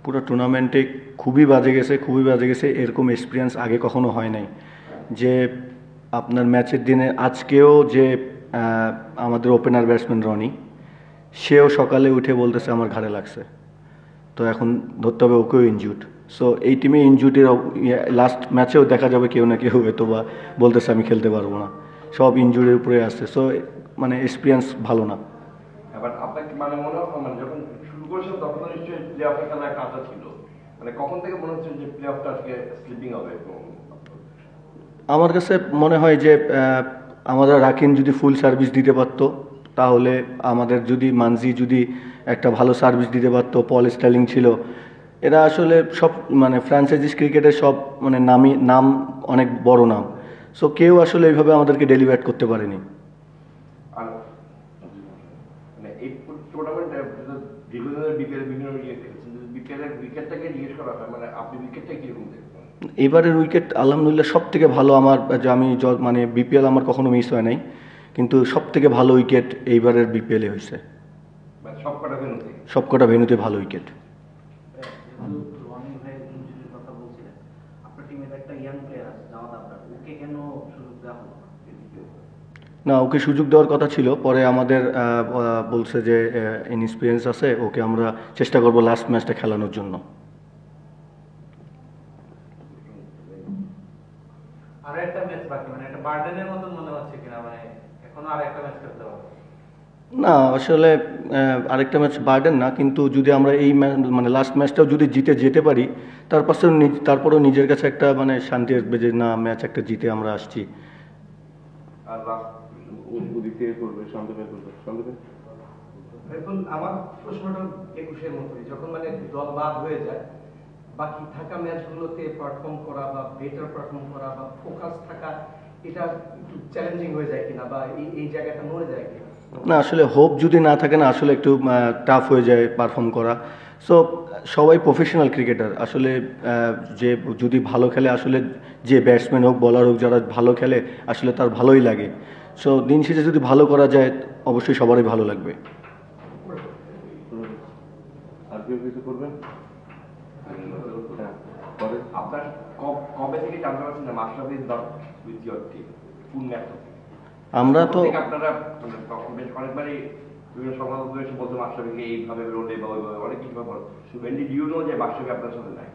পুরো টুর্নামেন্টে খুবই বাজে গেছে, এরকম এক্সপিরিয়েন্স আগে কখনো হয় নাই। যে আপনার ম্যাচের দিনে আজকেও যে আমাদের ওপেনার ব্যাটসম্যান রনি, সেও সকালে উঠে বলতেছে আমার ঘাড়ে লাগছে, তো এখন ধরতে হবে ওকেও ইনজুর্ড। সো এই টিমে ইনজুরির লাস্ট ম্যাচেও দেখা যাবে কেউ না কেউ হয়তো বা বলতেছে আমি খেলতে পারবো না, সব ইনজুরির উপরে আসছে। সো মানে এক্সপিরিয়েন্স ভালো না। এবার আপনাকে মানে মনে হয় মানে যখন শুরু করেছেন তখন নিশ্চয়ই প্লে অফের খেলা একটা আশা ছিল, মানে কখন থেকে মনে হচ্ছে যে প্লে অফটা আজকে স্লিপিং হবে? আমার কাছে মনে হয় যে আমাদের রাকিন যদি ফুল সার্ভিস দিতে পারতো, তাহলে আমাদের যদি মানজি যদি একটা ভালো সার্ভিস দিতে পারতো, পল স্টার্লিং ছিল, এরা আসলে সব মানে ফ্র্যাঞ্চাইজিস ক্রিকেটের সব মানে নাম অনেক বড় নাম। সো কেউ আসলে এইভাবে আমাদেরকে ডেলিভার করতে পারেনি। আর মানে এই টুর্নামেন্টে দীর্ঘদিনের বিপিএল বিভিন্ন বিপিএলের উইকেটটাকে জিজ্ঞেস করা হয়, মানে আপনি উইকেটটা কিরকম দেখবেন? এবারের উইকেট আলহামদুলিল্লাহ সব থেকে ভালো। আমার যে আমি মানে বিপিএল আমার কখনো মিস হয় নাই, কিন্তু সব থেকে ভালো উইকেট এইবারের বিপিএলে হয়েছে। সবকটা ভেন্যুতে ভালো উইকেট। না, ওকে সুযোগ দেওয়ার কথা ছিল, পরে আমাদের বলছে যে ইনএক্সপিরিয়েন্স আছে, ওকে আমরা চেষ্টা করব লাস্ট ম্যাচটা খেলানোর জন্য। না আসলে আরেকটা ম্যাচ বার্ডেন না, কিন্তু যদি আমরা এই মানে লাস্ট ম্যাচটাও যদি জিতে যেতে পারি, তারপরেও নিজের কাছে একটা মানে শান্তি আসবে যে না, ম্যাচ একটা জিতে আমরা আসছি। এখন আমার প্রশ্নটা 21-এর মতোই, যখন মানে দল বাদ হয়ে যায়, বাকি থাকা ম্যাচগুলোতে পারফর্ম করা বা বেটার পারফর্ম করা বা ফোকাস থাকা, এটা একটু চ্যালেঞ্জিং হয়ে যায় কিনা, বা এই জায়গাটা নড়ে যায় কিনা? না আসলে হোপ যদি না থাকে না, আসলে একটু টাফ হয়ে যায় পারফর্ম করা। সো সবাই প্রফেশনাল ক্রিকেটার, আসলে যে যদি ভালো খেলে, আসলে যে ব্যাটসম্যান হোক বলার হোক, যারা ভালো খেলে আসলে তার ভালোই লাগে। সো দিন শেষে যদি ভালো করা যায়, অবশ্যই সবারই ভালো লাগবে। আপনার কবে থেকে জানতে পারছেন যে Mashrafe is not with your team? আমরা তো আপনারা বেশ অনেকবারই বিভিন্ন সংবাদ এসে বলতে মাশরাফিকে এইভাবে রোলে বা ওইভাবে অনেক কিছু ব্যাপার, when did you know যে মাশরাফি আপনার সাথে নাই?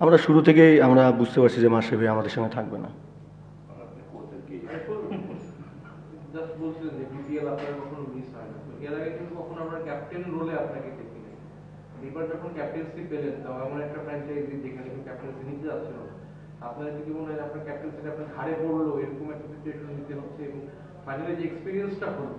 আমরা শুরু থেকেই আমরা বুঝতে পারছি যে মাশরাফি আমাদের সঙ্গে থাকবে না। এবার যখন ক্যাপ্টেন্সি পেলেন, এমন একটা ফ্র্যাঞ্চাইজি যেখানে ক্যাপ্টেন্সি নিতে যাচ্ছিল, আপনার কি মনে হয় আপনার ক্যাপ্টেন্সিটা আপনার ঘাড়ে পড়লো, এরকম একটা সিচুয়েশন নিতে হচ্ছে? এবং ফাইনালি যে এক্সপিরিয়েন্সটা হলো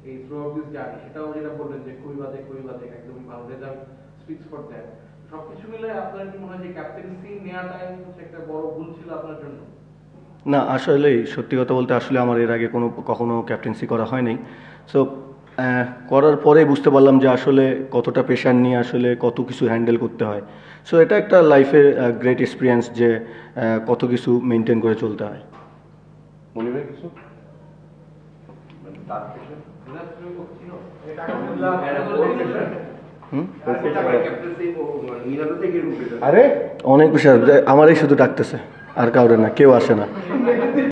এই থ্রু আউট দিস জার্নি, সেটাও যেটা বললেন যে খুবই বাজে একদমই ভালো, রেজাল্ট স্পিক্স ফর দ্যাট। সবকিছু মিলে আপনার কি মনে হয় যে ক্যাপ্টেন্সি নেওয়াটাই হচ্ছে একটা বড় ভুল ছিল আপনার জন্য? না আসলে সত্যি কথা বলতে, আসলে আমার এর আগে কখনো ক্যাপ্টেন্সি করা হয়নি। সো করার পরে বুঝতে পারলাম যে আসলে কতটা প্রেশার নিয়ে আসলে কত কিছু হ্যান্ডেল করতে হয়। সো এটা একটা লাইফের গ্রেট এক্সপিরিয়েন্স যে কত কিছু মেনটেন করে চলতে হয়। আরে অনেক প্রেশার, আমারই শুধু ডাকতেছে, আর কাউরে না, কেউ আসে না।